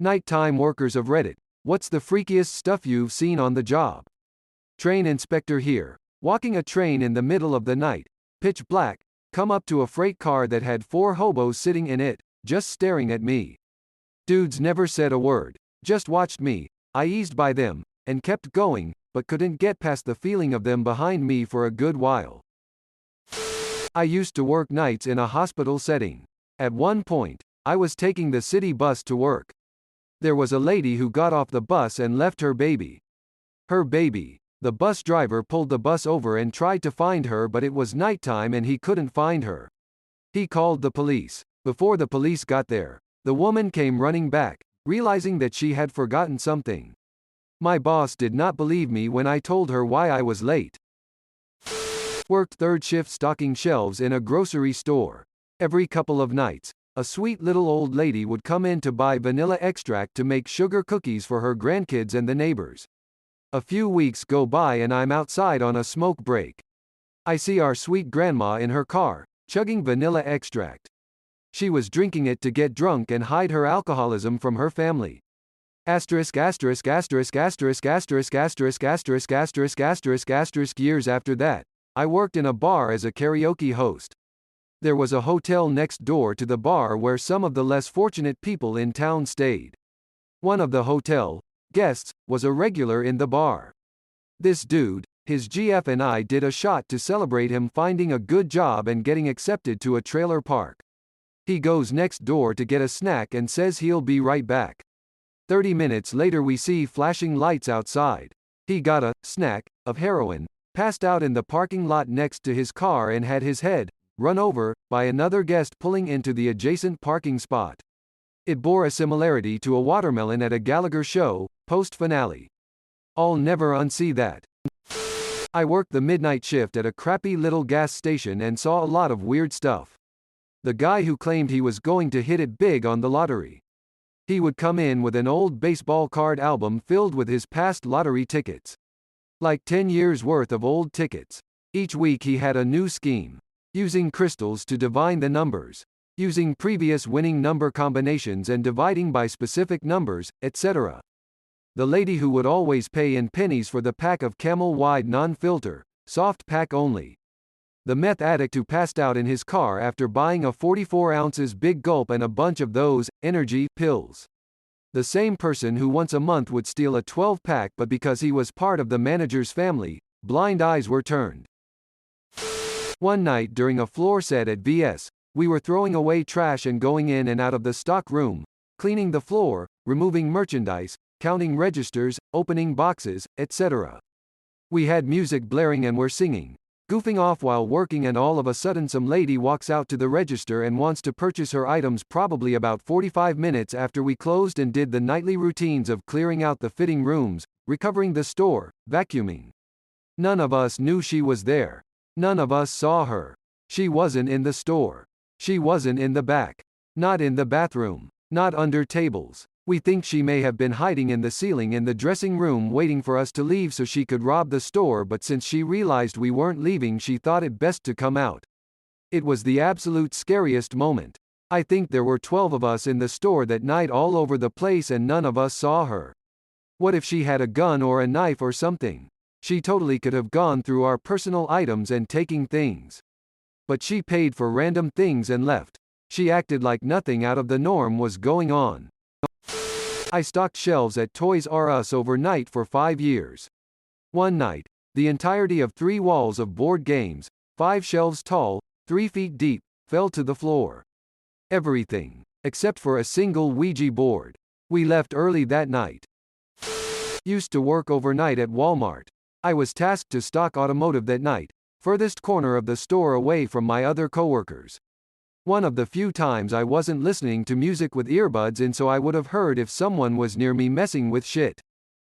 Nighttime workers of Reddit. What's the freakiest stuff you've seen on the job? Train inspector here. Walking a train in the middle of the night. Pitch black. Come up to a freight car that had 4 hobos sitting in it, just staring at me. Dudes never said a word. Just watched me. I eased by them, and kept going, but couldn't get past the feeling of them behind me for a good while. I used to work nights in a hospital setting. At one point, I was taking the city bus to work. There was a lady who got off the bus and left her baby. Her baby. The bus driver pulled the bus over and tried to find her, but it was nighttime and he couldn't find her. He called the police. Before the police got there, the woman came running back, realizing that she had forgotten something. My boss did not believe me when I told her why I was late. Worked third shift stocking shelves in a grocery store. Every couple of nights, a sweet little old lady would come in to buy vanilla extract to make sugar cookies for her grandkids and the neighbors. A few weeks go by and I'm outside on a smoke break. I see our sweet grandma in her car, chugging vanilla extract. She was drinking it to get drunk and hide her alcoholism from her family. Years after that, I worked in a bar as a karaoke host. There was a hotel next door to the bar where some of the less fortunate people in town stayed. One of the hotel guests was a regular in the bar. This dude, his GF, and I did a shot to celebrate him finding a good job and getting accepted to a trailer park. He goes next door to get a snack and says he'll be right back. 30 minutes later we see flashing lights outside. He got a snack of heroin, passed out in the parking lot next to his car and had his head run over by another guest pulling into the adjacent parking spot. It bore a similarity to a watermelon at a Gallagher show, post-finale. I'll never unsee that. I worked the midnight shift at a crappy little gas station and saw a lot of weird stuff. The guy who claimed he was going to hit it big on the lottery. He would come in with an old baseball card album filled with his past lottery tickets. Like 10 years worth of old tickets. Each week he had a new scheme. Using crystals to divine the numbers. Using previous winning number combinations and dividing by specific numbers, etc. The lady who would always pay in pennies for the pack of Camel Wide non-filter, soft pack only. The meth addict who passed out in his car after buying a 44 ounces Big Gulp and a bunch of those energy pills. The same person who once a month would steal a 12-pack, but because he was part of the manager's family, blind eyes were turned. One night during a floor set at VS, we were throwing away trash and going in and out of the stock room, cleaning the floor, removing merchandise, counting registers, opening boxes, etc. We had music blaring and were singing, goofing off while working, and all of a sudden some lady walks out to the register and wants to purchase her items, probably about 45 minutes after we closed and did the nightly routines of clearing out the fitting rooms, recovering the store, vacuuming. None of us knew she was there. None of us saw her. She wasn't in the store. She wasn't in the back. Not in the bathroom. Not under tables. We think she may have been hiding in the ceiling in the dressing room waiting for us to leave so she could rob the store, but since she realized we weren't leaving, she thought it best to come out. It was the absolute scariest moment. I think there were 12 of us in the store that night, all over the place, and none of us saw her. What if she had a gun or a knife or something? She totally could have gone through our personal items and taking things. But she paid for random things and left. She acted like nothing out of the norm was going on. I stocked shelves at Toys R Us overnight for 5 years. One night, the entirety of 3 walls of board games, 5 shelves tall, 3 feet deep, fell to the floor. Everything, except for a single Ouija board. We left early that night. Used to work overnight at Walmart. I was tasked to stock automotive that night, furthest corner of the store away from my other coworkers. One of the few times I wasn't listening to music with earbuds in, so I would have heard if someone was near me messing with shit.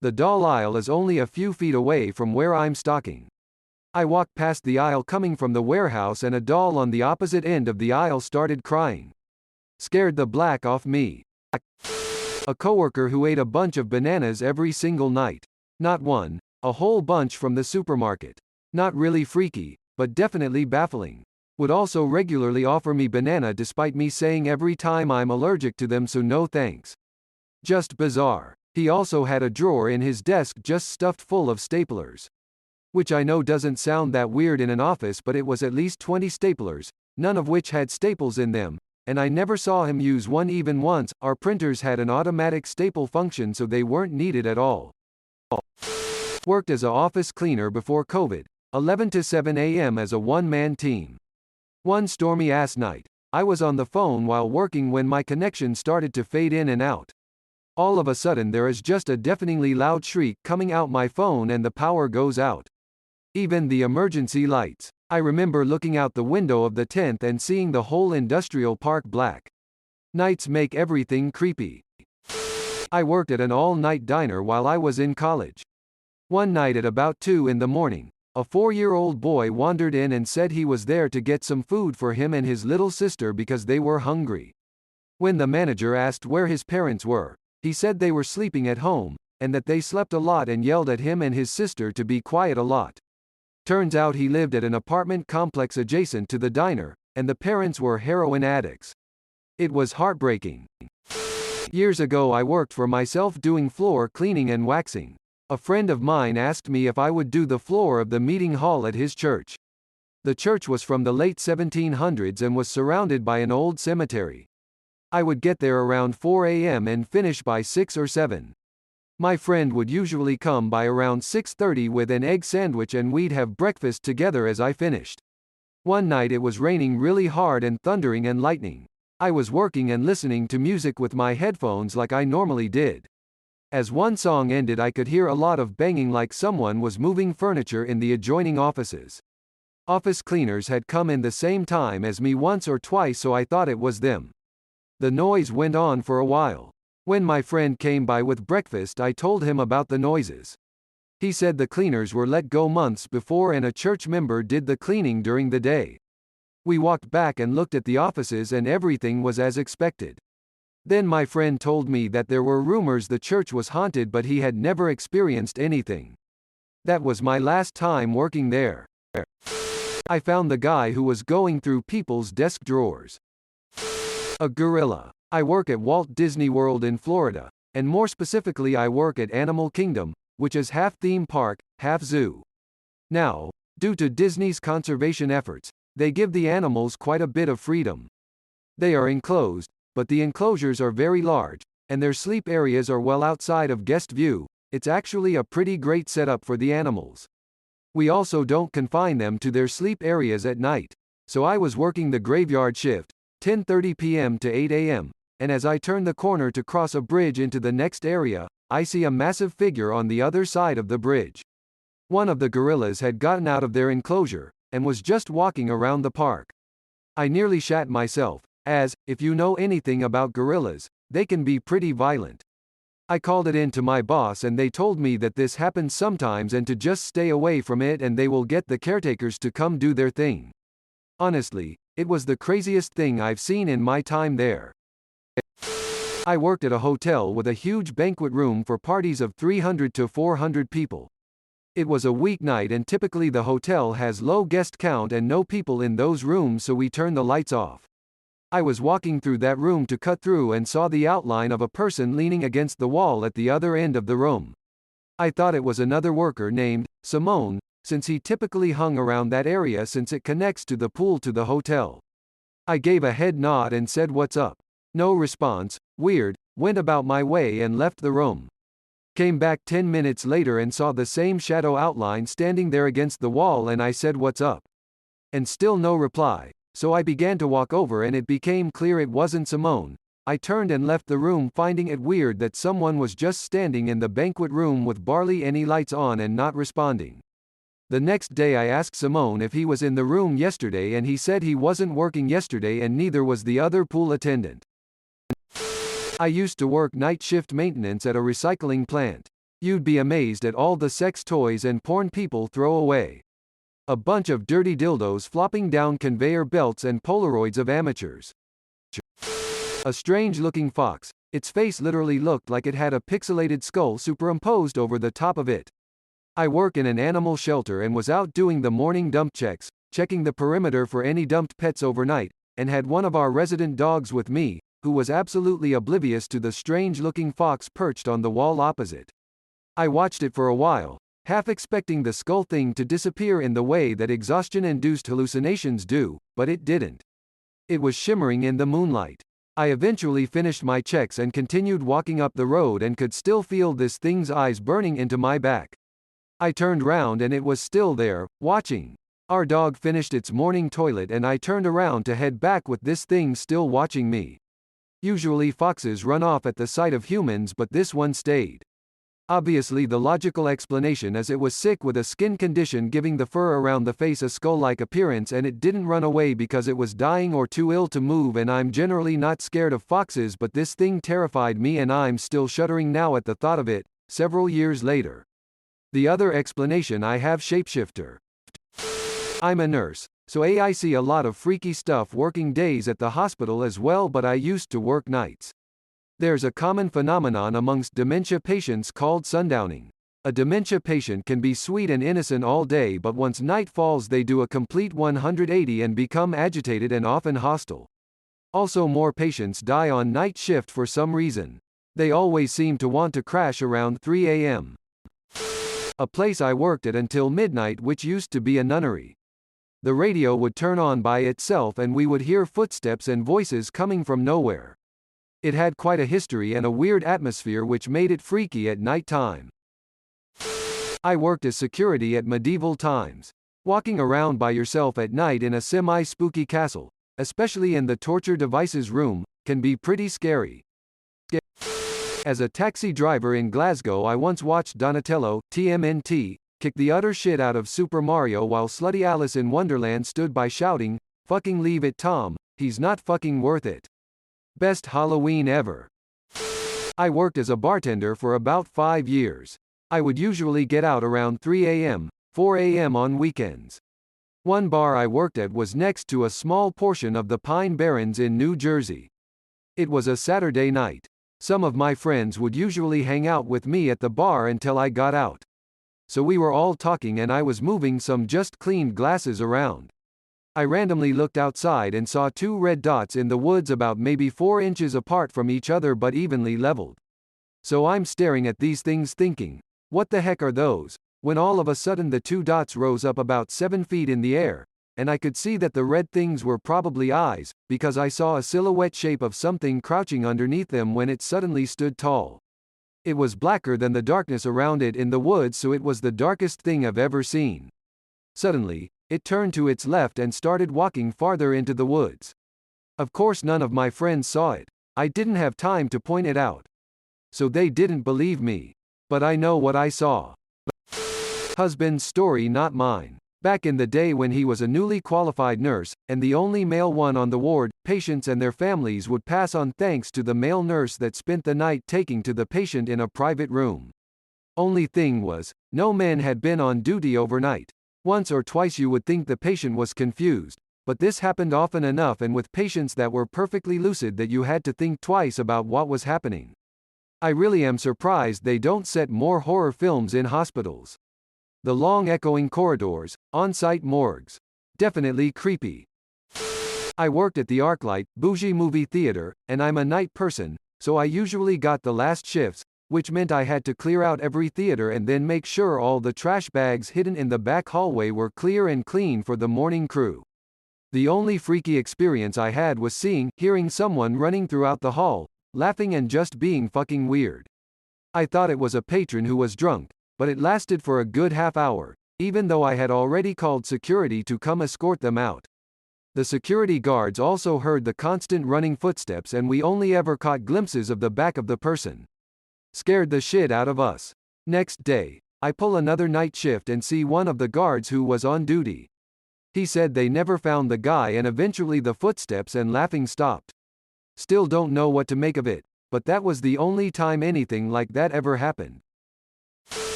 The doll aisle is only a few feet away from where I'm stocking. I walked past the aisle coming from the warehouse and a doll on the opposite end of the aisle started crying. Scared the black off me. A coworker who ate a bunch of bananas every single night. Not one, a whole bunch from the supermarket. Not really freaky, but definitely baffling. Would also regularly offer me banana despite me saying every time I'm allergic to them, so no thanks. Just bizarre. He also had a drawer in his desk just stuffed full of staplers. Which I know doesn't sound that weird in an office, but it was at least 20 staplers, none of which had staples in them, and I never saw him use one even once. Our printers had an automatic staple function, so they weren't needed at all. Worked as an office cleaner before COVID, 11 to 7 a.m. as a one-man team. One stormy-ass night, I was on the phone while working when my connection started to fade in and out. All of a sudden there is just a deafeningly loud shriek coming out my phone and the power goes out. Even the emergency lights. I remember looking out the window of the 10th and seeing the whole industrial park black. Nights make everything creepy. I worked at an all-night diner while I was in college. One night at about 2 in the morning, a 4-year-old boy wandered in and said he was there to get some food for him and his little sister because they were hungry. When the manager asked where his parents were, he said they were sleeping at home, and that they slept a lot and yelled at him and his sister to be quiet a lot. Turns out he lived at an apartment complex adjacent to the diner, and the parents were heroin addicts. It was heartbreaking. Years ago I worked for myself doing floor cleaning and waxing. A friend of mine asked me if I would do the floor of the meeting hall at his church. The church was from the late 1700s and was surrounded by an old cemetery. I would get there around 4 a.m. and finish by 6 or 7. My friend would usually come by around 6:30 with an egg sandwich and we'd have breakfast together as I finished. One night it was raining really hard and thundering and lightning. I was working and listening to music with my headphones like I normally did. As one song ended I could hear a lot of banging like someone was moving furniture in the adjoining offices. Office cleaners had come in the same time as me once or twice, so I thought it was them. The noise went on for a while. When my friend came by with breakfast I told him about the noises. He said the cleaners were let go months before and a church member did the cleaning during the day. We walked back and looked at the offices and everything was as expected. Then my friend told me that there were rumors the church was haunted but he had never experienced anything. That was my last time working there. I found the guy who was going through people's desk drawers. A gorilla. I work at Walt Disney World in Florida, and more specifically I work at Animal Kingdom, which is half theme park, half zoo. Now, due to Disney's conservation efforts, they give the animals quite a bit of freedom. They are enclosed, but the enclosures are very large, and their sleep areas are well outside of guest view. It's actually a pretty great setup for the animals. We also don't confine them to their sleep areas at night. So I was working the graveyard shift, 10:30 p.m. to 8 a.m., and as I turn the corner to cross a bridge into the next area, I see a massive figure on the other side of the bridge. One of the gorillas had gotten out of their enclosure, and was just walking around the park. I nearly shat myself, as, if you know anything about gorillas, they can be pretty violent. I called it in to my boss and they told me that this happens sometimes and to just stay away from it and they will get the caretakers to come do their thing. Honestly, it was the craziest thing I've seen in my time there. I worked at a hotel with a huge banquet room for parties of 300 to 400 people. It was a weeknight and typically the hotel has low guest count and no people in those rooms, so we turned the lights off. I was walking through that room to cut through and saw the outline of a person leaning against the wall at the other end of the room. I thought it was another worker named Simone, since he typically hung around that area since it connects to the pool to the hotel. I gave a head nod and said what's up. No response, weird, went about my way and left the room. Came back 10 minutes later and saw the same shadow outline standing there against the wall and I said what's up. And still no reply, so I began to walk over and it became clear it wasn't Simone. I turned and left the room finding it weird that someone was just standing in the banquet room with barely any lights on and not responding. The next day I asked Simone if he was in the room yesterday and he said he wasn't working yesterday and neither was the other pool attendant. I used to work night shift maintenance at a recycling plant. You'd be amazed at all the sex toys and porn people throw away. A bunch of dirty dildos flopping down conveyor belts and Polaroids of amateurs. A strange-looking fox. Its face literally looked like it had a pixelated skull superimposed over the top of it. I work in an animal shelter and was out doing the morning dump checks, checking the perimeter for any dumped pets overnight, and had one of our resident dogs with me, who was absolutely oblivious to the strange-looking fox perched on the wall opposite. I watched it for a while, half expecting the skull thing to disappear in the way that exhaustion-induced hallucinations do, but it didn't. It was shimmering in the moonlight. I eventually finished my checks and continued walking up the road and could still feel this thing's eyes burning into my back. I turned round and it was still there, watching. Our dog finished its morning toilet and I turned around to head back with this thing still watching me. Usually foxes run off at the sight of humans, but this one stayed. Obviously the logical explanation is it was sick with a skin condition giving the fur around the face a skull-like appearance, and it didn't run away because it was dying or too ill to move. And I'm generally not scared of foxes, but this thing terrified me and I'm still shuddering now at the thought of it, several years later. The other explanation I have: shapeshifter. I'm a nurse, so I see a lot of freaky stuff working days at the hospital as well, but I used to work nights. There's a common phenomenon amongst dementia patients called sundowning. A dementia patient can be sweet and innocent all day, but once night falls they do a complete 180 and become agitated and often hostile. Also, more patients die on night shift for some reason. They always seem to want to crash around 3 a.m. A place I worked at until midnight, which used to be a nunnery. The radio would turn on by itself and we would hear footsteps and voices coming from nowhere. It had quite a history and a weird atmosphere which made it freaky at night time. I worked as security at medieval times. Walking around by yourself at night in a semi-spooky castle, especially in the torture devices room, can be pretty scary. As a taxi driver in Glasgow, I once watched Donatello, TMNT, kick the utter shit out of Super Mario while slutty Alice in Wonderland stood by shouting, "Fucking leave it, Tom, he's not fucking worth it." Best Halloween ever. I worked as a bartender for about 5 years. I would usually get out around 3 a.m., 4 a.m. on weekends. One bar I worked at was next to a small portion of the Pine Barrens in New Jersey. It was a Saturday night. Some of my friends would usually hang out with me at the bar until I got out. So we were all talking and I was moving some just cleaned glasses around. I randomly looked outside and saw 2 red dots in the woods about maybe 4 inches apart from each other but evenly leveled. So I'm staring at these things thinking, what the heck are those? When all of a sudden the 2 dots rose up about 7 feet in the air, and I could see that the red things were probably eyes, because I saw a silhouette shape of something crouching underneath them when it suddenly stood tall. It was blacker than the darkness around it in the woods, so it was the darkest thing I've ever seen. Suddenly, it turned to its left and started walking farther into the woods. Of course none of my friends saw it. I didn't have time to point it out. So they didn't believe me. But I know what I saw. Husband's story, not mine. Back in the day when he was a newly qualified nurse, and the only male one on the ward, patients and their families would pass on thanks to the male nurse that spent the night taking to the patient in a private room. Only thing was, no men had been on duty overnight. Once or twice you would think the patient was confused, but this happened often enough and with patients that were perfectly lucid that you had to think twice about what was happening. I really am surprised they don't set more horror films in hospitals. The long echoing corridors, on-site morgues. Definitely creepy. I worked at the ArcLight, bougie movie theater, and I'm a night person, so I usually got the last shifts, which meant I had to clear out every theater and then make sure all the trash bags hidden in the back hallway were clear and clean for the morning crew. The only freaky experience I had was hearing someone running throughout the hall, laughing and just being fucking weird. I thought it was a patron who was drunk, but it lasted for a good half hour, even though I had already called security to come escort them out. The security guards also heard the constant running footsteps and we only ever caught glimpses of the back of the person. Scared the shit out of us. Next day, I pull another night shift and see one of the guards who was on duty. He said they never found the guy and eventually the footsteps and laughing stopped. Still don't know what to make of it, but that was the only time anything like that ever happened.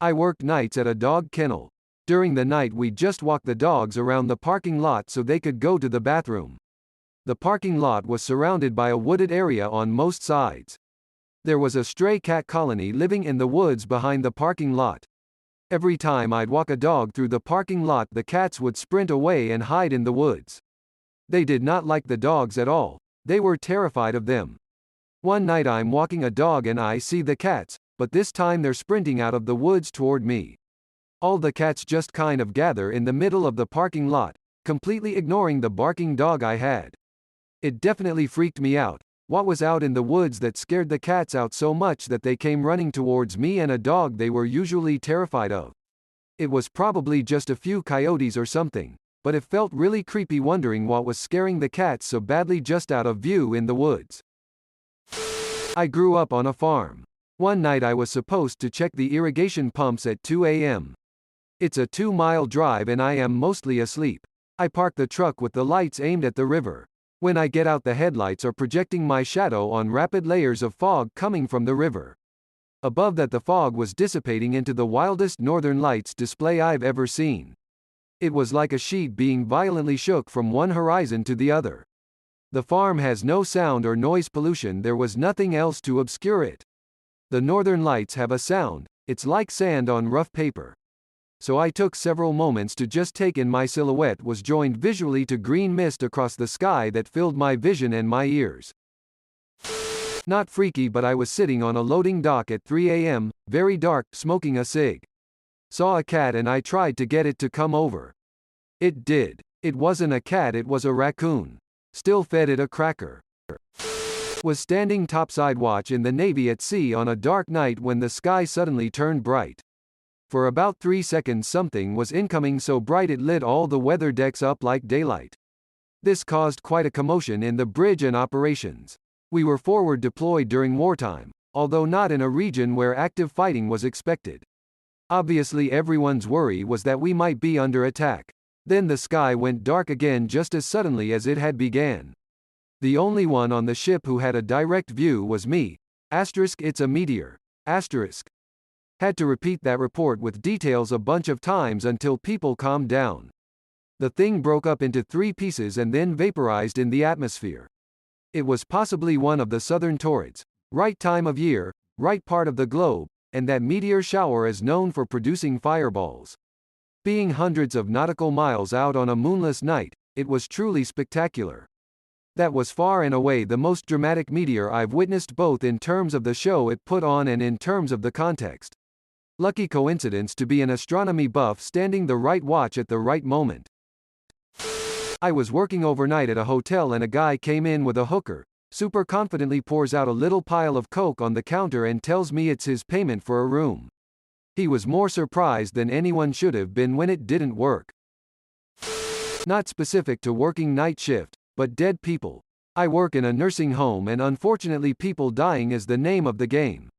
I worked nights at a dog kennel. During the night we just walked the dogs around the parking lot so they could go to the bathroom. The parking lot was surrounded by a wooded area on most sides. There was a stray cat colony living in the woods behind the parking lot. Every time I'd walk a dog through the parking lot, the cats would sprint away and hide in the woods. They did not like the dogs at all. They were terrified of them. One night I'm walking a dog and I see the cats, but this time they're sprinting out of the woods toward me. All the cats just kind of gather in the middle of the parking lot, completely ignoring the barking dog I had. It definitely freaked me out. What was out in the woods that scared the cats out so much that they came running towards me and a dog they were usually terrified of? It was probably just a few coyotes or something, but it felt really creepy wondering what was scaring the cats so badly just out of view in the woods. I grew up on a farm. One night I was supposed to check the irrigation pumps at 2 a.m. It's a 2-mile drive and I am mostly asleep. I park the truck with the lights aimed at the river. When I get out, the headlights are projecting my shadow on rapid layers of fog coming from the river. Above that, the fog was dissipating into the wildest northern lights display I've ever seen. It was like a sheet being violently shook from one horizon to the other. The farm has no sound or noise pollution, there was nothing else to obscure it. The northern lights have a sound, it's like sand on rough paper. So I took several moments to just take in my silhouette was joined visually to green mist across the sky that filled my vision and my ears. Not freaky, but I was sitting on a loading dock at 3 a.m., very dark, smoking a cig. Saw a cat and I tried to get it to come over. It did. It wasn't a cat, it was a raccoon. Still fed it a cracker. Was standing topside watch in the Navy at sea on a dark night when the sky suddenly turned bright. For about 3 seconds something was incoming so bright it lit all the weather decks up like daylight. This caused quite a commotion in the bridge and operations. We were forward deployed during wartime, although not in a region where active fighting was expected. Obviously everyone's worry was that we might be under attack. Then the sky went dark again just as suddenly as it had began. The only one on the ship who had a direct view was me. It's a meteor. Had to repeat that report with details a bunch of times until people calmed down. The thing broke up into 3 pieces and then vaporized in the atmosphere. It was possibly one of the southern torrids. Right time of year, right part of the globe, and that meteor shower is known for producing fireballs. Being hundreds of nautical miles out on a moonless night, it was truly spectacular. That was far and away the most dramatic meteor I've witnessed, both in terms of the show it put on and in terms of the context. Lucky coincidence to be an astronomy buff standing the right watch at the right moment. I was working overnight at a hotel and a guy came in with a hooker, super confidently pours out a little pile of coke on the counter and tells me it's his payment for a room. He was more surprised than anyone should have been when it didn't work. Not specific to working night shift, but dead people. I work in a nursing home and unfortunately people dying is the name of the game.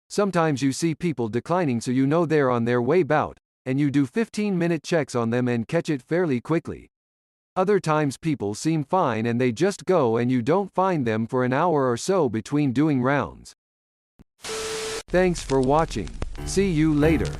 Sometimes you see people declining so you know they're on their way out, and you do 15-minute checks on them and catch it fairly quickly. Other times people seem fine and they just go and you don't find them for an hour or so between doing rounds. Thanks for watching. See you later.